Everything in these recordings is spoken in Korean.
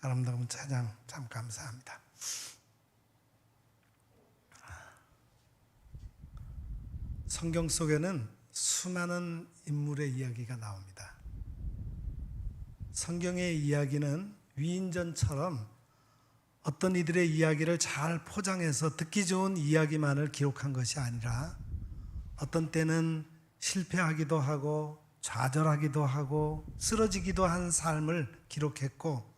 아름다운 찬양 참 감사합니다. 성경 속에는 수많은 인물의 이야기가 나옵니다. 성경의 이야기는 위인전처럼 어떤 이들의 이야기를 잘 포장해서 듣기 좋은 이야기만을 기록한 것이 아니라 어떤 때는 실패하기도 하고 좌절하기도 하고 쓰러지기도 한 삶을 기록했고,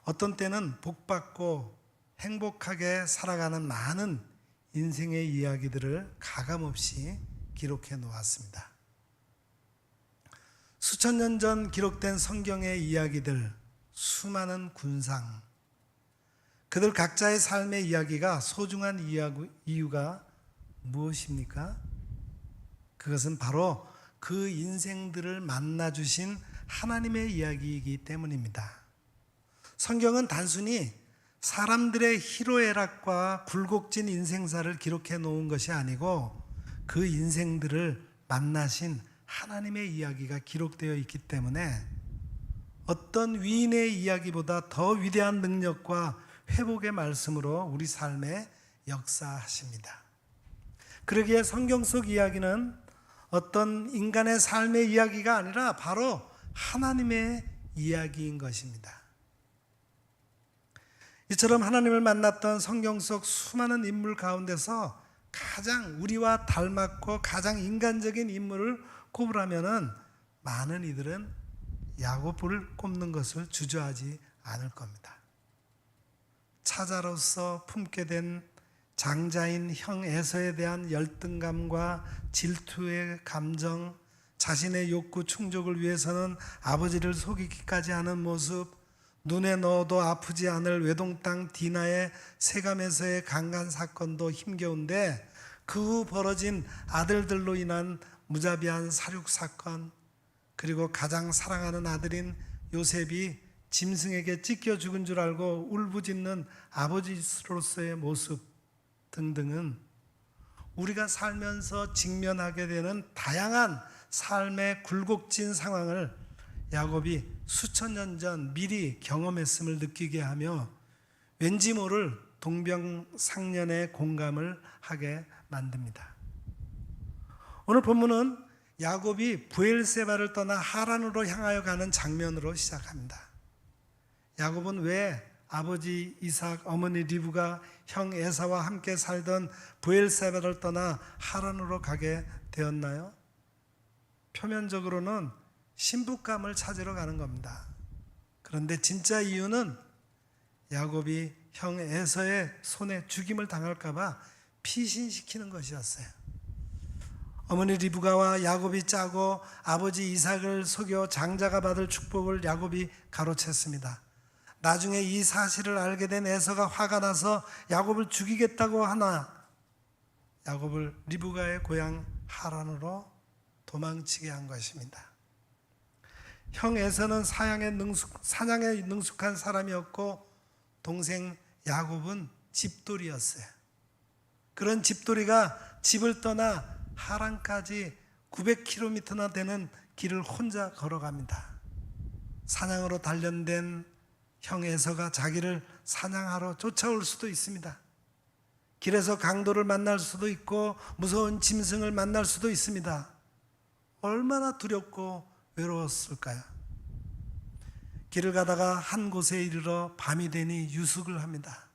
어떤 때는 복받고 행복하게 살아가는 많은 인생의 이야기들을 가감없이 기록해 놓았습니다. 수천 년 전 기록된 성경의 이야기들, 수많은 군상, 그들 각자의 삶의 이야기가 소중한 이유가 무엇입니까? 그것은 바로 그 인생들을 만나주신 하나님의 이야기이기 때문입니다. 성경은 단순히 사람들의 희로애락과 굴곡진 인생사를 기록해 놓은 것이 아니고 그 인생들을 만나신 하나님의 이야기가 기록되어 있기 때문에 어떤 위인의 이야기보다 더 위대한 능력과 회복의 말씀으로 우리 삶에 역사하십니다. 그러기에 성경 속 이야기는 어떤 인간의 삶의 이야기가 아니라 바로 하나님의 이야기인 것입니다. 이처럼 하나님을 만났던 성경 속 수많은 인물 가운데서 가장 우리와 닮았고 가장 인간적인 인물을 꼽으라면은 많은 이들은 야곱을 꼽는 것을 주저하지 않을 겁니다. 차자로서 품게 된 장자인 형 에서에 대한 열등감과 질투의 감정, 자신의 욕구 충족을 위해서는 아버지를 속이기까지 하는 모습, 눈에 넣어도 아프지 않을 외동 땅 디나의 세감에서의 강간 사건도 힘겨운데 그 후 벌어진 아들들로 인한 무자비한 살육 사건, 그리고 가장 사랑하는 아들인 요셉이 짐승에게 찢겨 죽은 줄 알고 울부짖는 아버지로서의 모습 등등은 우리가 살면서 직면하게 되는 다양한 삶의 굴곡진 상황을 야곱이 수천 년 전 미리 경험했음을 느끼게 하며 왠지 모를 동병상련의 공감을 하게 만듭니다. 오늘 본문은 야곱이 브엘세바를 떠나 하란으로 향하여 가는 장면으로 시작합니다. 야곱은 왜 아버지 이삭, 어머니 리브가 형 에사와 함께 살던 브엘세바를 떠나 하란으로 가게 되었나요? 표면적으로는 신부감을 찾으러 가는 겁니다. 그런데 진짜 이유는 야곱이 형 에서의 손에 죽임을 당할까 봐 피신시키는 것이었어요. 어머니 리브가와 야곱이 짜고 아버지 이삭을 속여 장자가 받을 축복을 야곱이 가로챘습니다. 나중에 이 사실을 알게 된 에서가 화가 나서 야곱을 죽이겠다고 하나 야곱을 리브가의 고향 하란으로 도망치게 한 것입니다. 형 에서는 사냥에 능숙한 사람이었고 동생 야곱은 집돌이였어요. 그런 집돌이가 집을 떠나 하란까지 900km나 되는 길을 혼자 걸어갑니다. 사냥으로 단련된 형 에서가 자기를 사냥하러 쫓아올 수도 있습니다. 길에서 강도를 만날 수도 있고 무서운 짐승을 만날 수도 있습니다. 얼마나 두렵고 외로웠을까요? 길을 가다가 한 곳에 이르러 밤이 되니 유숙을 합니다.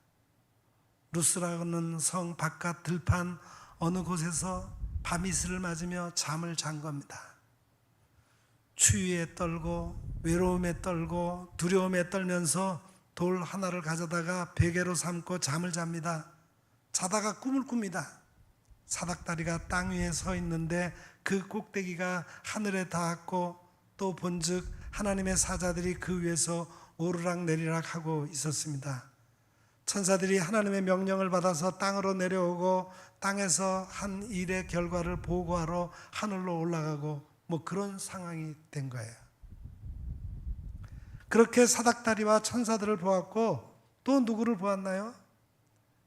루스라는 성 바깥 들판 어느 곳에서 밤이슬을 맞으며 잠을 잔 겁니다. 추위에 떨고 외로움에 떨고 두려움에 떨면서 돌 하나를 가져다가 베개로 삼고 잠을 잡니다. 자다가 꿈을 꿉니다. 사닥다리가 땅 위에 서 있는데 그 꼭대기가 하늘에 닿았고 또 본즉 하나님의 사자들이 그 위에서 오르락 내리락 하고 있었습니다. 천사들이 하나님의 명령을 받아서 땅으로 내려오고 땅에서 한 일의 결과를 보고하러 하늘로 올라가고 그런 상황이 된 거예요. 그렇게 사닥다리와 천사들을 보았고 또 누구를 보았나요?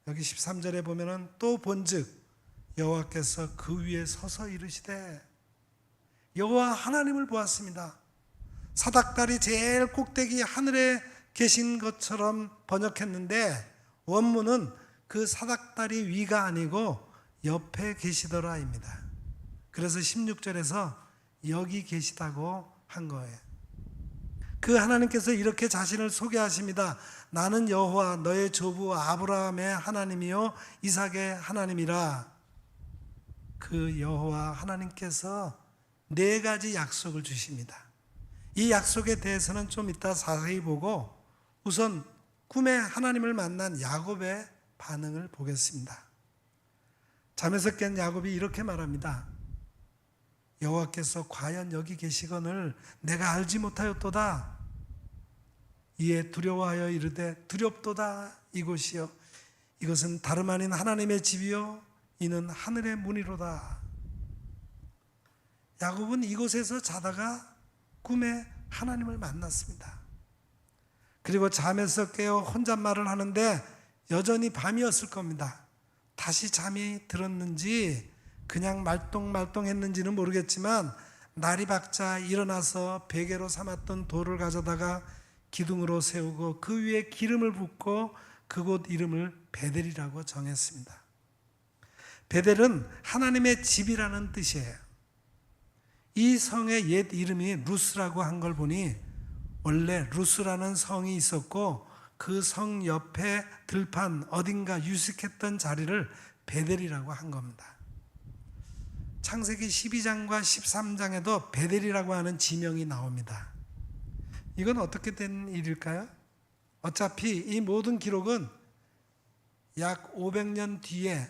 여기 13절에 보면은 또 본즉 여호와께서 그 위에 서서 이르시되, 여호와 하나님을 보았습니다. 사닥다리 제일 꼭대기 하늘에 계신 것처럼 번역했는데 원문은 그 사닥다리 위가 아니고 옆에 계시더라입니다. 그래서 16절에서 여기 계시다고 한 거예요. 그 하나님께서 이렇게 자신을 소개하십니다. 나는 여호와 너의 조부 아브라함의 하나님이요 이삭의 하나님이라. 그 여호와 하나님께서 4가지 약속을 주십니다. 이 약속에 대해서는 좀 이따 자세히 보고 우선 꿈에 하나님을 만난 야곱의 반응을 보겠습니다. 잠에서 깬 야곱이 이렇게 말합니다. 여호와께서 과연 여기 계시거늘 내가 알지 못하였도다. 이에 두려워하여 이르되 두렵도다. 이곳이여 이것은 다름 아닌 하나님의 집이요 이는 하늘의 문이로다. 야곱은 이곳에서 자다가 꿈에 하나님을 만났습니다. 그리고 잠에서 깨어 혼잣말을 하는데 여전히 밤이었을 겁니다. 다시 잠이 들었는지 그냥 말똥말똥했는지는 모르겠지만 날이 밝자 일어나서 베개로 삼았던 돌을 가져다가 기둥으로 세우고 그 위에 기름을 붓고 그곳 이름을 베델이라고 정했습니다. 베델은 하나님의 집이라는 뜻이에요. 이 성의 옛 이름이 루스라고 한 걸 보니 원래 루스라는 성이 있었고 그 성 옆에 들판 어딘가 유식했던 자리를 베델이라고 한 겁니다. 창세기 12장과 13장에도 베델이라고 하는 지명이 나옵니다. 이건 어떻게 된 일일까요? 어차피 이 모든 기록은 약 500년 뒤에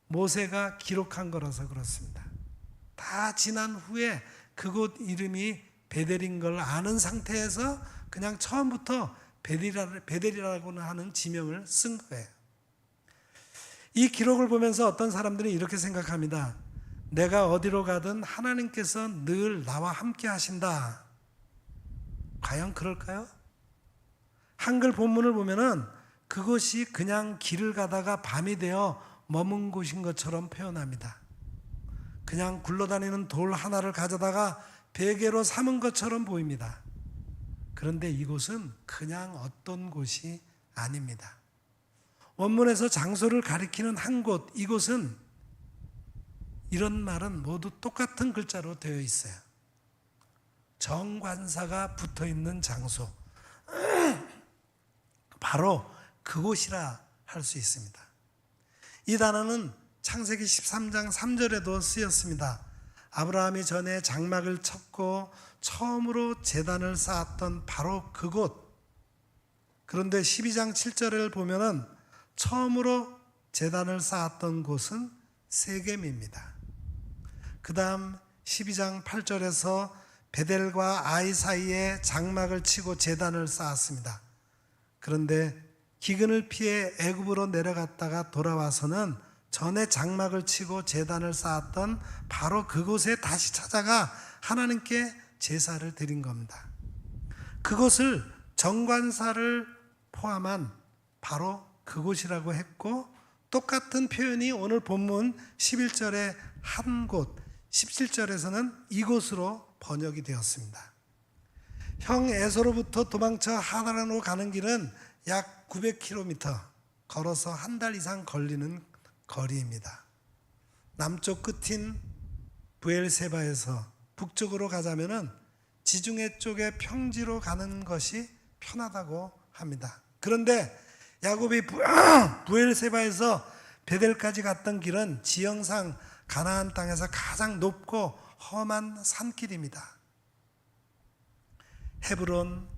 모세가 기록한 거라서 그렇습니다. 다 지난 후에 그곳 이름이 베델인 걸 아는 상태에서 그냥 처음부터 베델이라고 하는 지명을 쓴 거예요. 이 기록을 보면서 어떤 사람들이 이렇게 생각합니다. 내가 어디로 가든 하나님께서 늘 나와 함께 하신다. 과연 그럴까요? 한글 본문을 보면은 그것이 그냥 길을 가다가 밤이 되어 머문 곳인 것처럼 표현합니다. 그냥 굴러다니는 돌 하나를 가져다가 베개로 삼은 것처럼 보입니다. 그런데 이곳은 그냥 어떤 곳이 아닙니다. 원문에서 장소를 가리키는 한 곳, 이곳은 이런 말은 모두 똑같은 글자로 되어 있어요. 정관사가 붙어 있는 장소. 바로 그곳이라 할 수 있습니다. 이 단어는 창세기 13장 3절에도 쓰였습니다. 아브라함이 전에 장막을 쳤고 처음으로 제단을 쌓았던 바로 그곳. 그런데 12장 7절을 보면은 처음으로 제단을 쌓았던 곳은 세겜입니다. 그 다음 12장 8절에서 베델과 아이 사이에 장막을 치고 제단을 쌓았습니다. 그런데 기근을 피해 애굽으로 내려갔다가 돌아와서는 전에 장막을 치고 제단을 쌓았던 바로 그곳에 다시 찾아가 하나님께 제사를 드린 겁니다. 그곳을 정관사를 포함한 바로 그곳이라고 했고 똑같은 표현이 오늘 본문 11절에 한 곳, 17절에서는 이곳으로 번역이 되었습니다. 형 에서로부터 도망쳐 하나란으로 가는 길은 약 900km 걸어서 한 달 이상 걸리는 거리입니다. 남쪽 끝인 브엘세바에서 북쪽으로 가자면은 지중해 쪽의 평지로 가는 것이 편하다고 합니다. 그런데 야곱이 브엘세바에서 베델까지 갔던 길은 지형상 가나안 땅에서 가장 높고 험한 산길입니다. 헤브론,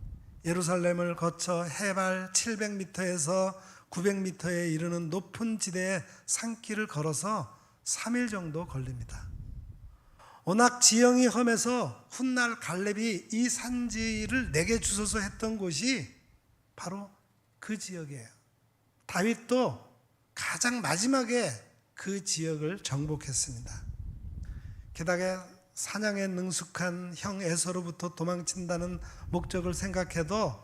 예루살렘을 거쳐 해발 700m에서 900m에 이르는 높은 지대의 산길을 걸어서 3일 정도 걸립니다. 워낙 지형이 험해서 훗날 갈렙이 이 산지를 내게 주소서 했던 곳이 바로 그 지역이에요. 다윗도 가장 마지막에 그 지역을 정복했습니다. 게다가 사냥에 능숙한 형 에서로부터 도망친다는 목적을 생각해도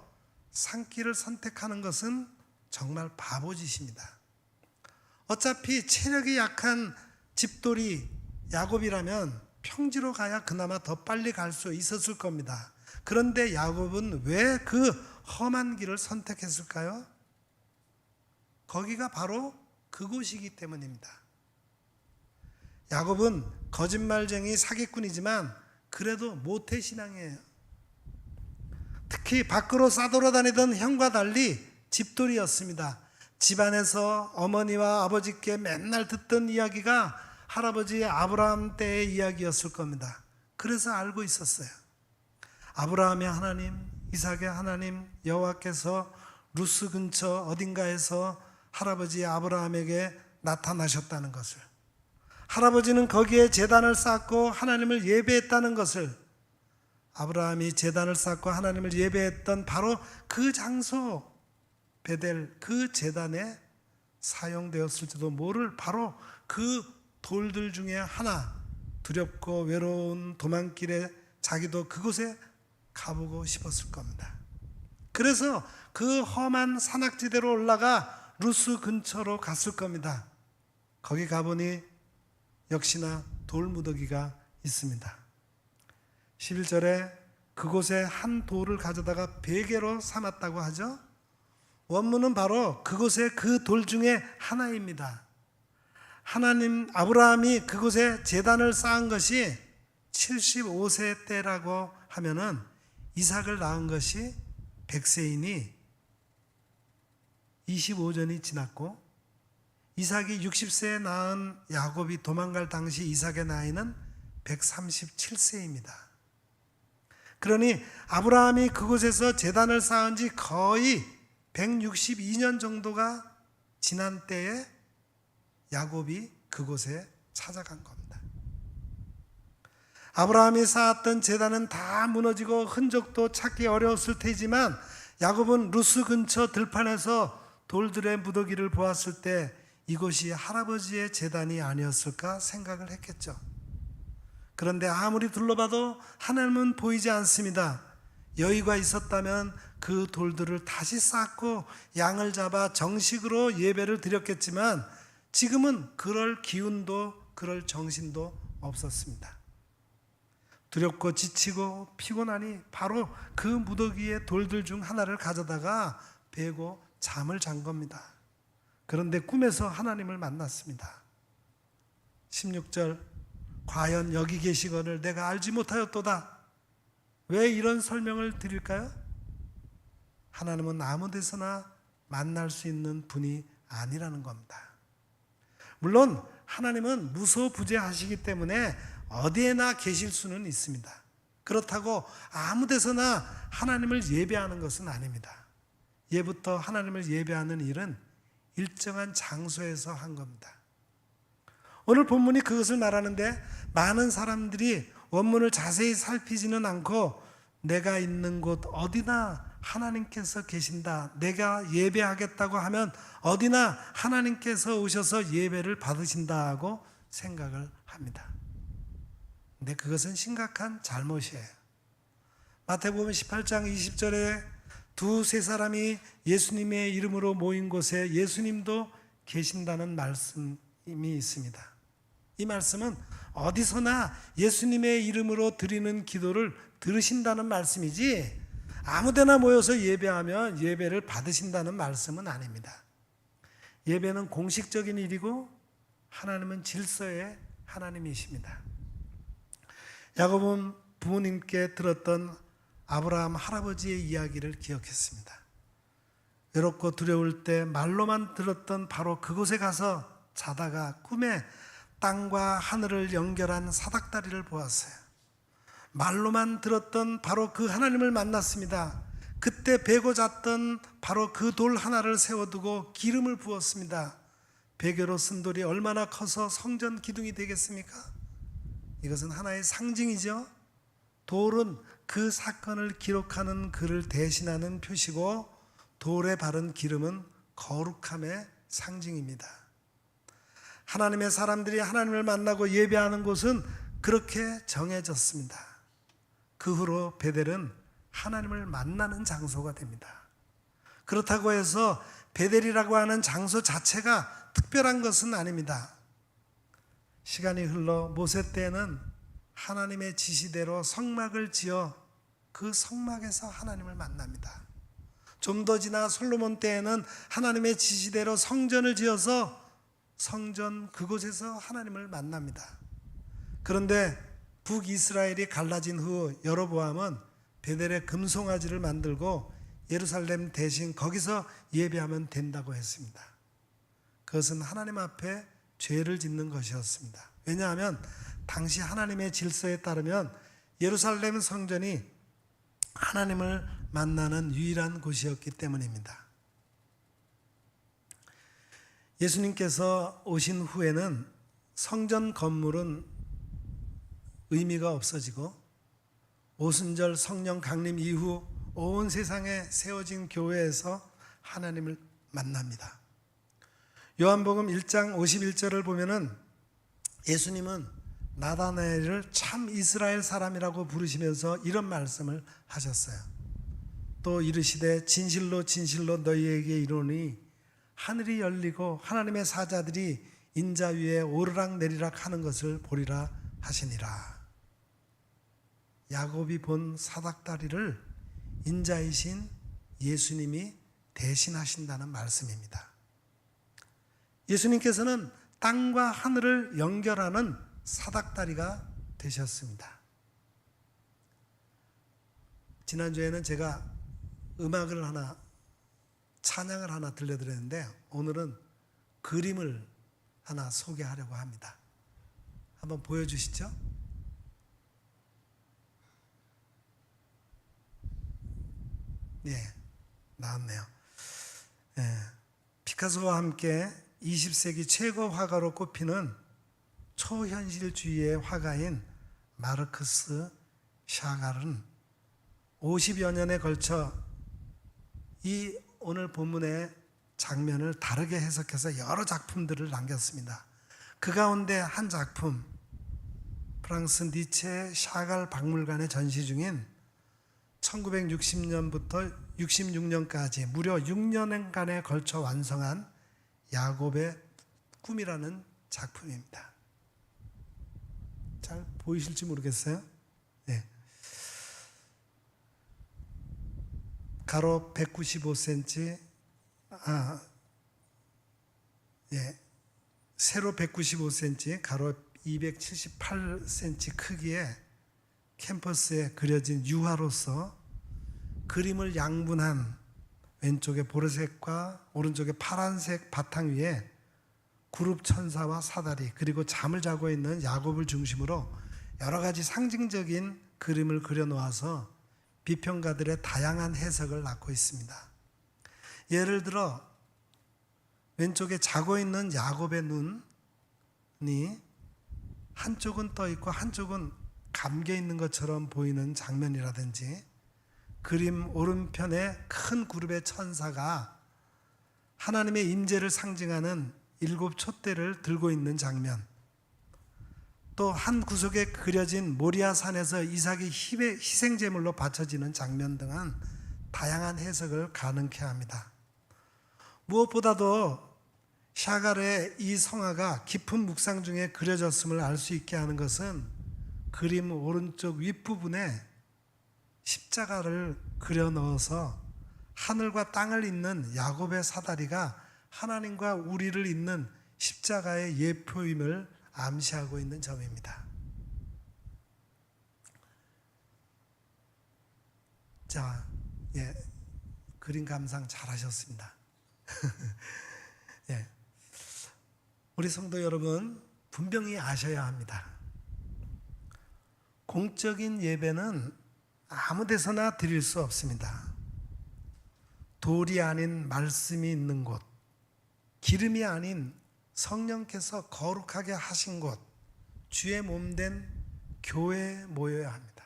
산길을 선택하는 것은 정말 바보짓입니다. 어차피 체력이 약한 집돌이 야곱이라면 평지로 가야 그나마 더 빨리 갈 수 있었을 겁니다. 그런데 야곱은 왜 그 험한 길을 선택했을까요? 거기가 바로 그곳이기 때문입니다. 야곱은 거짓말쟁이 사기꾼이지만 그래도 모태신앙이에요. 특히 밖으로 싸돌아다니던 형과 달리 집돌이였습니다. 집안에서 어머니와 아버지께 맨날 듣던 이야기가 할아버지 아브라함 때의 이야기였을 겁니다. 그래서 알고 있었어요. 아브라함의 하나님, 이삭의 하나님, 여호와께서 루스 근처 어딘가에서 할아버지 아브라함에게 나타나셨다는 것을, 할아버지는 거기에 제단을 쌓고 하나님을 예배했다는 것을, 아브라함이 제단을 쌓고 하나님을 예배했던 바로 그 장소 베델, 그 제단에 사용되었을지도 모를 바로 그 돌들 중에 하나, 두렵고 외로운 도망길에 자기도 그곳에 가보고 싶었을 겁니다. 그래서 그 험한 산악지대로 올라가 루스 근처로 갔을 겁니다. 거기 가보니 역시나 돌무더기가 있습니다. 11절에 그곳에 한 돌을 가져다가 베개로 삼았다고 하죠. 원문은 바로 그곳의 그 돌 중에 하나입니다. 하나님, 아브라함이 그곳에 제단을 쌓은 것이 75세 때라고 하면은 이삭을 낳은 것이 100세이니 25년이 지났고, 이삭이 60세에 낳은 야곱이 도망갈 당시 이삭의 나이는 137세입니다. 그러니 아브라함이 그곳에서 제단을 쌓은 지 거의 162년 정도가 지난 때에 야곱이 그곳에 찾아간 겁니다. 아브라함이 쌓았던 제단은 다 무너지고 흔적도 찾기 어려웠을 테지만 야곱은 루스 근처 들판에서 돌들의 무더기를 보았을 때 이곳이 할아버지의 제단이 아니었을까 생각을 했겠죠. 그런데 아무리 둘러봐도 하나님은 보이지 않습니다. 여유가 있었다면 그 돌들을 다시 쌓고 양을 잡아 정식으로 예배를 드렸겠지만 지금은 그럴 기운도 그럴 정신도 없었습니다. 두렵고 지치고 피곤하니 바로 그 무더기의 돌들 중 하나를 가져다가 베고 잠을 잔 겁니다. 그런데 꿈에서 하나님을 만났습니다. 16절, 과연 여기 계시거늘 내가 알지 못하였도다. 왜 이런 설명을 드릴까요? 하나님은 아무 데서나 만날 수 있는 분이 아니라는 겁니다. 물론 하나님은 무소부재하시기 때문에 어디에나 계실 수는 있습니다. 그렇다고 아무 데서나 하나님을 예배하는 것은 아닙니다. 예부터 하나님을 예배하는 일은 일정한 장소에서 한 겁니다. 오늘 본문이 그것을 말하는데 많은 사람들이 원문을 자세히 살피지는 않고 내가 있는 곳 어디나 하나님께서 계신다, 내가 예배하겠다고 하면 어디나 하나님께서 오셔서 예배를 받으신다고 생각을 합니다. 근데 그것은 심각한 잘못이에요. 마태복음 18장 20절에 두세 사람이 예수님의 이름으로 모인 곳에 예수님도 계신다는 말씀이 있습니다. 이 말씀은 어디서나 예수님의 이름으로 드리는 기도를 들으신다는 말씀이지 아무데나 모여서 예배하면 예배를 받으신다는 말씀은 아닙니다. 예배는 공식적인 일이고 하나님은 질서의 하나님이십니다. 야곱은 부모님께 들었던 아브라함 할아버지의 이야기를 기억했습니다. 외롭고 두려울 때 말로만 들었던 바로 그곳에 가서 자다가 꿈에 땅과 하늘을 연결한 사닥다리를 보았어요. 말로만 들었던 바로 그 하나님을 만났습니다. 그때 베고 잤던 바로 그 돌 하나를 세워두고 기름을 부었습니다. 베개로 쓴 돌이 얼마나 커서 성전 기둥이 되겠습니까? 이것은 하나의 상징이죠. 돌은 그 사건을 기록하는 글을 대신하는 표시고 돌에 바른 기름은 거룩함의 상징입니다. 하나님의 사람들이 하나님을 만나고 예배하는 곳은 그렇게 정해졌습니다. 그 후로 베델은 하나님을 만나는 장소가 됩니다. 그렇다고 해서 베델이라고 하는 장소 자체가 특별한 것은 아닙니다. 시간이 흘러 모세 때에는 하나님의 지시대로 성막을 지어 그 성막에서 하나님을 만납니다. 좀 더 지나 솔로몬 때에는 하나님의 지시대로 성전을 지어서 성전 그곳에서 하나님을 만납니다. 그런데 북이스라엘이 갈라진 후 여로보암은 베델에 금송아지를 만들고 예루살렘 대신 거기서 예배하면 된다고 했습니다. 그것은 하나님 앞에 죄를 짓는 것이었습니다. 왜냐하면 당시 하나님의 질서에 따르면 예루살렘 성전이 하나님을 만나는 유일한 곳이었기 때문입니다. 예수님께서 오신 후에는 성전 건물은 의미가 없어지고 오순절 성령 강림 이후 온 세상에 세워진 교회에서 하나님을 만납니다. 요한복음 1장 51절을 보면은 예수님은 나다나엘을 참 이스라엘 사람이라고 부르시면서 이런 말씀을 하셨어요. 또 이르시되 진실로 진실로 너희에게 이르노니 하늘이 열리고 하나님의 사자들이 인자 위에 오르락 내리락 하는 것을 보리라 하시니라. 야곱이 본 사닥다리를 인자이신 예수님이 대신하신다는 말씀입니다. 예수님께서는 땅과 하늘을 연결하는 사닥다리가 되셨습니다. 지난주에는 제가 음악을 하나, 찬양을 하나 들려드렸는데 오늘은 그림을 하나 소개하려고 합니다. 한번 보여주시죠. 예, 나왔네요. 예, 피카소와 함께 20세기 최고 화가로 꼽히는 초현실주의의 화가인 마르크스 샤갈은 50여 년에 걸쳐 이 오늘 본문의 장면을 다르게 해석해서 여러 작품들을 남겼습니다. 그 가운데 한 작품, 프랑스 니체 샤갈 박물관에 전시 중인 1960년부터 66년까지 무려 6년간에 걸쳐 완성한 야곱의 꿈이라는 작품입니다. 잘 보이실지 모르겠어요. 네. 가로 195cm, 세로 195cm, 가로 278cm 크기의 캔버스에 그려진 유화로서 그림을 양분한 왼쪽에 보라색과 오른쪽에 파란색 바탕 위에 구룹 천사와 사다리 그리고 잠을 자고 있는 야곱을 중심으로 여러 가지 상징적인 그림을 그려놓아서 비평가들의 다양한 해석을 낳고 있습니다. 예를 들어 왼쪽에 자고 있는 야곱의 눈이 한쪽은 떠 있고 한쪽은 감겨 있는 것처럼 보이는 장면이라든지 그림 오른편에 큰 그룹의 천사가 하나님의 임재를 상징하는 7 촛대를 들고 있는 장면, 또 한 구석에 그려진 모리아 산에서 이삭이 희생제물로 바쳐지는 장면 등은 다양한 해석을 가능케 합니다. 무엇보다도 샤갈의 이 성화가 깊은 묵상 중에 그려졌음을 알 수 있게 하는 것은 그림 오른쪽 윗부분에 십자가를 그려 넣어서 하늘과 땅을 잇는 야곱의 사다리가 하나님과 우리를 잇는 십자가의 예표임을 암시하고 있는 점입니다. 자, 그림 감상 잘하셨습니다. 우리 성도 여러분, 분명히 아셔야 합니다. 공적인 예배는 아무 데서나 드릴 수 없습니다. 돌이 아닌 말씀이 있는 곳, 기름이 아닌 성령께서 거룩하게 하신 곳, 주의 몸된 교회에 모여야 합니다.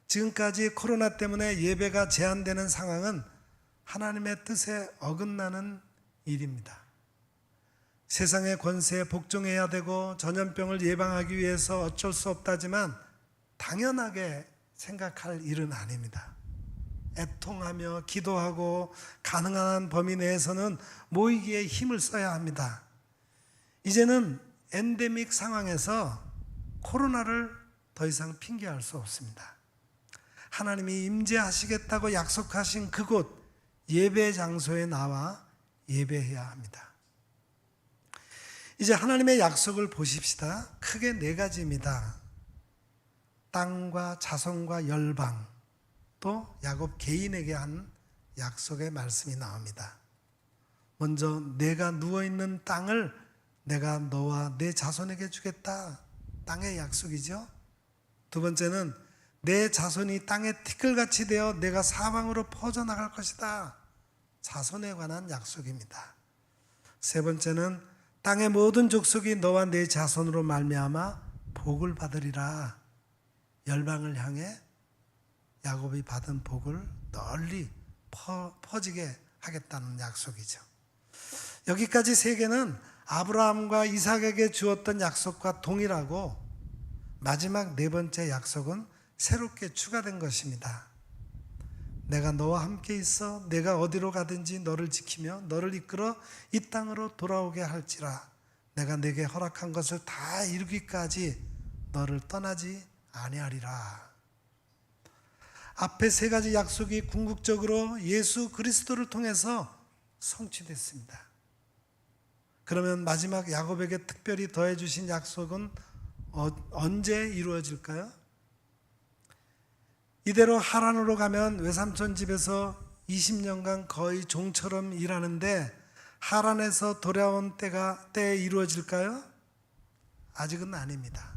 지금까지 코로나 때문에 예배가 제한되는 상황은 하나님의 뜻에 어긋나는 일입니다. 세상의 권세에 복종해야 되고 전염병을 예방하기 위해서 어쩔 수 없다지만 당연하게 생각할 일은 아닙니다. 애통하며 기도하고 가능한 범위 내에서는 모이기에 힘을 써야 합니다. 이제는 엔데믹 상황에서 코로나를 더 이상 핑계할 수 없습니다. 하나님이 임재하시겠다고 약속하신 그곳 예배 장소에 나와 예배해야 합니다. 이제 하나님의 약속을 보십시다. 크게 네 가지입니다. 땅과 자손과 열방, 또 야곱 개인에게 한 약속의 말씀이 나옵니다. 먼저 내가 누워있는 땅을 내가 너와 내 자손에게 주겠다. 땅의 약속이죠. 두 번째는 내 자손이 땅에 티끌같이 되어 내가 사방으로 퍼져나갈 것이다. 자손에 관한 약속입니다. 세 번째는 땅의 모든 족속이 너와 내 자손으로 말미암아 복을 받으리라. 열방을 향해 야곱이 받은 복을 널리 퍼지게 하겠다는 약속이죠. 여기까지 세 개는 아브라함과 이삭에게 주었던 약속과 동일하고 마지막 네 번째 약속은 새롭게 추가된 것입니다. 내가 너와 함께 있어 내가 어디로 가든지 너를 지키며 너를 이끌어 이 땅으로 돌아오게 할지라. 내가 내게 허락한 것을 다 이루기까지 너를 떠나지 아니하리라. 앞에 세 가지 약속이 궁극적으로 예수 그리스도를 통해서 성취됐습니다. 그러면 마지막 야곱에게 특별히 더해 주신 약속은 언제 이루어질까요? 이대로 하란으로 가면 외삼촌 집에서 20년간 거의 종처럼 일하는데 하란에서 돌아온 때에 이루어질까요? 아직은 아닙니다.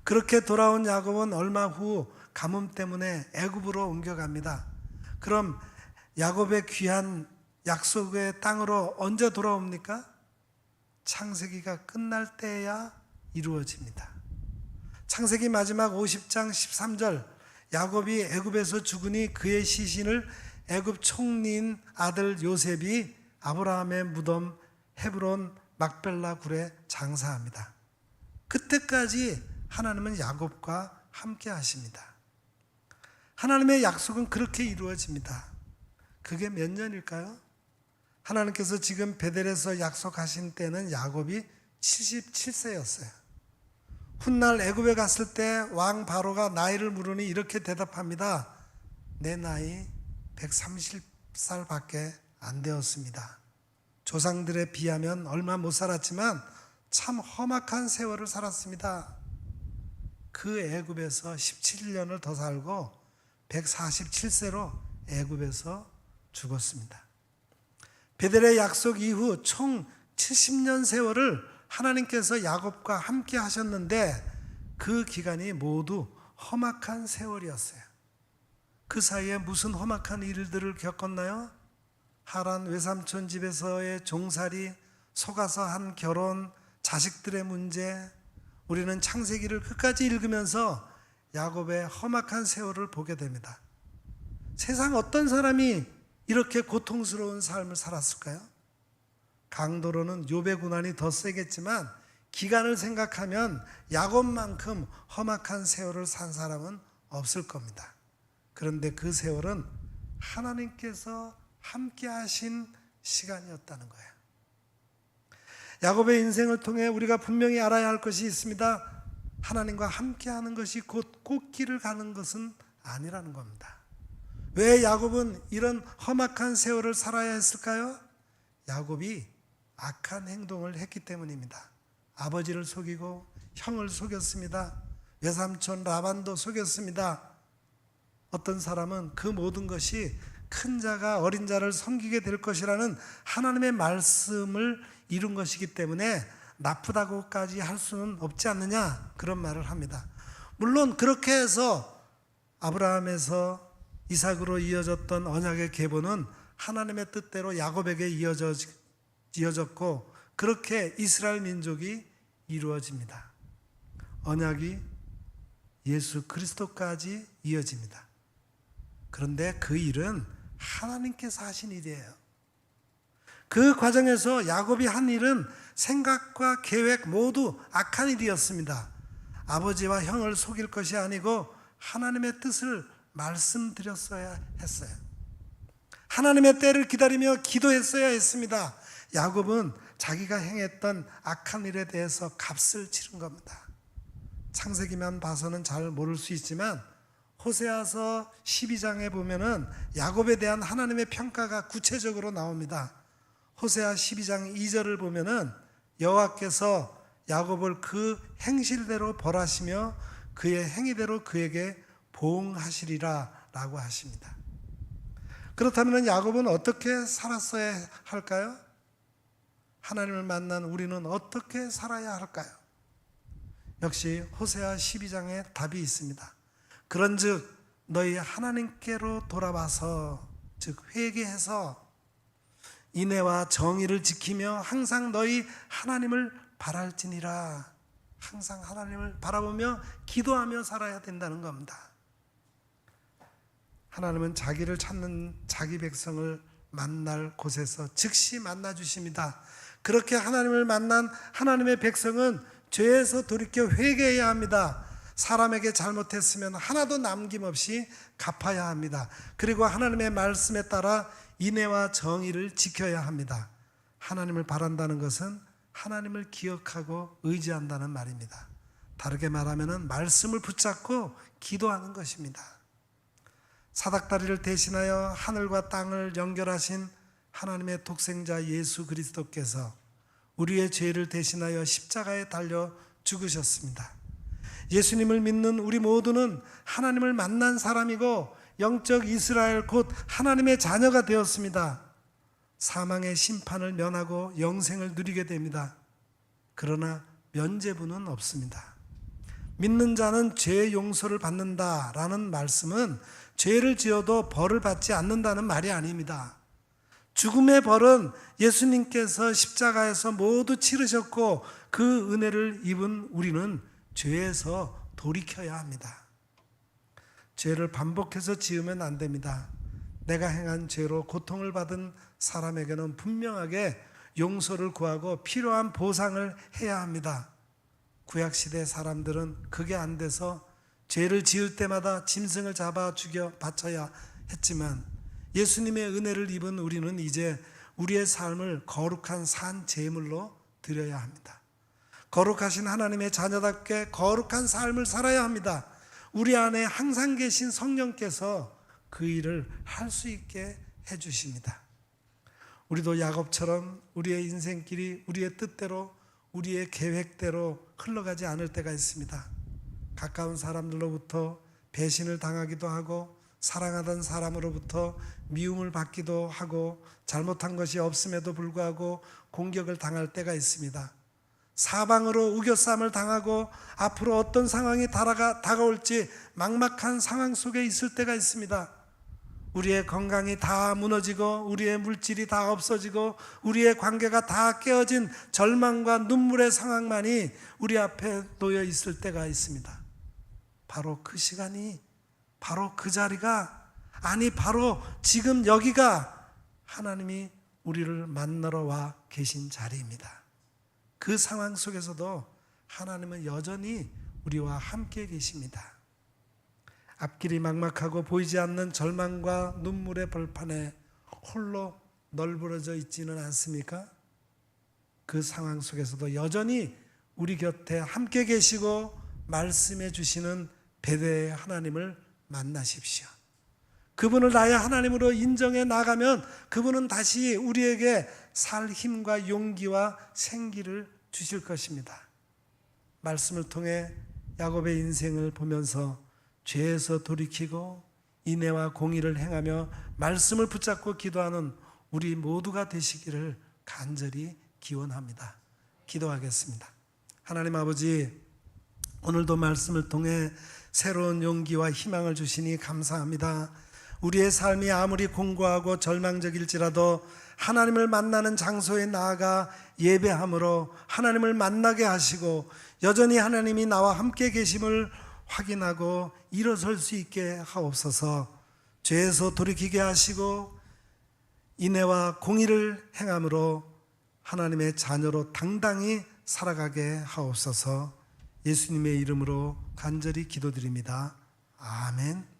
그렇게 돌아온 야곱은 얼마 후 가뭄 때문에 애굽으로 옮겨갑니다. 그럼 야곱의 귀한 약속의 땅으로 언제 돌아옵니까? 창세기가 끝날 때야 이루어집니다. 창세기 마지막 50장 13절, 야곱이 애굽에서 죽으니 그의 시신을 애굽 총리인 아들 요셉이 아브라함의 무덤 헤브론 막벨라 굴에 장사합니다. 그때까지 하나님은 야곱과 함께 하십니다. 하나님의 약속은 그렇게 이루어집니다. 그게 몇 년일까요? 하나님께서 지금 베델에서 약속하신 때는 야곱이 77세였어요. 훗날 애굽에 갔을 때 왕 바로가 나이를 물으니 이렇게 대답합니다. 내 나이 130살밖에 안 되었습니다. 조상들에 비하면 얼마 못 살았지만 참 험악한 세월을 살았습니다. 그 애굽에서 17년을 더 살고 147세로 애굽에서 죽었습니다. 베델의 약속 이후 총 70년 세월을 하나님께서 야곱과 함께 하셨는데 그 기간이 모두 험악한 세월이었어요. 그 사이에 무슨 험악한 일들을 겪었나요? 하란 외삼촌 집에서의 종살이, 속아서 한 결혼, 자식들의 문제. 우리는 창세기를 끝까지 읽으면서 야곱의 험악한 세월을 보게 됩니다. 세상 어떤 사람이 이렇게 고통스러운 삶을 살았을까요? 강도로는 욥의 고난이 더 세겠지만 기간을 생각하면 야곱만큼 험악한 세월을 산 사람은 없을 겁니다. 그런데 그 세월은 하나님께서 함께 하신 시간이었다는 거예요. 야곱의 인생을 통해 우리가 분명히 알아야 할 것이 있습니다. 하나님과 함께 하는 것이 곧 꽃길을 가는 것은 아니라는 겁니다. 왜 야곱은 이런 험악한 세월을 살아야 했을까요? 야곱이 악한 행동을 했기 때문입니다. 아버지를 속이고 형을 속였습니다. 외삼촌 라반도 속였습니다. 어떤 사람은 그 모든 것이 큰 자가 어린 자를 섬기게 될 것이라는 하나님의 말씀을 이룬 것이기 때문에 나쁘다고까지 할 수는 없지 않느냐, 그런 말을 합니다. 물론 그렇게 해서 아브라함에서 이삭으로 이어졌던 언약의 계보는 하나님의 뜻대로 야곱에게 이어졌고 그렇게 이스라엘 민족이 이루어집니다. 언약이 예수 그리스도까지 이어집니다. 그런데 그 일은 하나님께서 하신 일이에요. 그 과정에서 야곱이 한 일은 생각과 계획 모두 악한 일이었습니다. 아버지와 형을 속일 것이 아니고 하나님의 뜻을 말씀드렸어야 했어요. 하나님의 때를 기다리며 기도했어야 했습니다. 야곱은 자기가 행했던 악한 일에 대해서 값을 치른 겁니다. 창세기만 봐서는 잘 모를 수 있지만 호세아서 12장에 보면은 야곱에 대한 하나님의 평가가 구체적으로 나옵니다. 호세아 12장 2절을 보면은 여호와께서 야곱을 그 행실대로 벌하시며 그의 행위대로 그에게 보응하시리라 라고 하십니다. 그렇다면 야곱은 어떻게 살았어야 할까요? 하나님을 만난 우리는 어떻게 살아야 할까요? 역시 호세아 12장에 답이 있습니다. 그런즉 너희 하나님께로 돌아와서, 즉 회개해서 인애와 정의를 지키며 항상 너희 하나님을 바랄지니라. 항상 하나님을 바라보며 기도하며 살아야 된다는 겁니다. 하나님은 자기를 찾는 자기 백성을 만날 곳에서 즉시 만나 주십니다. 그렇게 하나님을 만난 하나님의 백성은 죄에서 돌이켜 회개해야 합니다. 사람에게 잘못했으면 하나도 남김없이 갚아야 합니다. 그리고 하나님의 말씀에 따라 인애와 정의를 지켜야 합니다. 하나님을 바란다는 것은 하나님을 기억하고 의지한다는 말입니다. 다르게 말하면 말씀을 붙잡고 기도하는 것입니다. 사닥다리를 대신하여 하늘과 땅을 연결하신 하나님의 독생자 예수 그리스도께서 우리의 죄를 대신하여 십자가에 달려 죽으셨습니다. 예수님을 믿는 우리 모두는 하나님을 만난 사람이고 영적 이스라엘 곧 하나님의 자녀가 되었습니다. 사망의 심판을 면하고 영생을 누리게 됩니다. 그러나 면죄부는 없습니다. 믿는 자는 죄 용서를 받는다라는 말씀은 죄를 지어도 벌을 받지 않는다는 말이 아닙니다. 죽음의 벌은 예수님께서 십자가에서 모두 치르셨고 그 은혜를 입은 우리는 죄에서 돌이켜야 합니다. 죄를 반복해서 지으면 안 됩니다. 내가 행한 죄로 고통을 받은 사람에게는 분명하게 용서를 구하고 필요한 보상을 해야 합니다. 구약시대 사람들은 그게 안 돼서 죄를 지을 때마다 짐승을 잡아 죽여 바쳐야 했지만 예수님의 은혜를 입은 우리는 이제 우리의 삶을 거룩한 산 제물로 드려야 합니다. 거룩하신 하나님의 자녀답게 거룩한 삶을 살아야 합니다. 우리 안에 항상 계신 성령께서 그 일을 할 수 있게 해주십니다. 우리도 야곱처럼 우리의 인생길이 우리의 뜻대로 우리의 계획대로 흘러가지 않을 때가 있습니다. 가까운 사람들로부터 배신을 당하기도 하고 사랑하던 사람으로부터 미움을 받기도 하고 잘못한 것이 없음에도 불구하고 공격을 당할 때가 있습니다. 사방으로 우겨쌈을 당하고 앞으로 어떤 상황이 다가올지 막막한 상황 속에 있을 때가 있습니다. 우리의 건강이 다 무너지고 우리의 물질이 다 없어지고 우리의 관계가 다 깨어진 절망과 눈물의 상황만이 우리 앞에 놓여 있을 때가 있습니다. 바로 그 시간이, 바로 그 자리가, 아니 바로 지금 여기가 하나님이 우리를 만나러 와 계신 자리입니다. 그 상황 속에서도 하나님은 여전히 우리와 함께 계십니다. 앞길이 막막하고 보이지 않는 절망과 눈물의 벌판에 홀로 널브러져 있지는 않습니까? 그 상황 속에서도 여전히 우리 곁에 함께 계시고 말씀해 주시는 베데의 하나님을 만나십시오. 그분을 나의 하나님으로 인정해 나가면 그분은 다시 우리에게 살 힘과 용기와 생기를 주실 것입니다. 말씀을 통해 야곱의 인생을 보면서 죄에서 돌이키고 인애와 공의를 행하며 말씀을 붙잡고 기도하는 우리 모두가 되시기를 간절히 기원합니다. 기도하겠습니다. 하나님 아버지, 오늘도 말씀을 통해 새로운 용기와 희망을 주시니 감사합니다. 우리의 삶이 아무리 공고하고 절망적일지라도 하나님을 만나는 장소에 나아가 예배함으로 하나님을 만나게 하시고 여전히 하나님이 나와 함께 계심을 확인하고 일어설 수 있게 하옵소서. 죄에서 돌이키게 하시고 인애와 공의를 행함으로 하나님의 자녀로 당당히 살아가게 하옵소서. 예수님의 이름으로 간절히 기도드립니다. 아멘.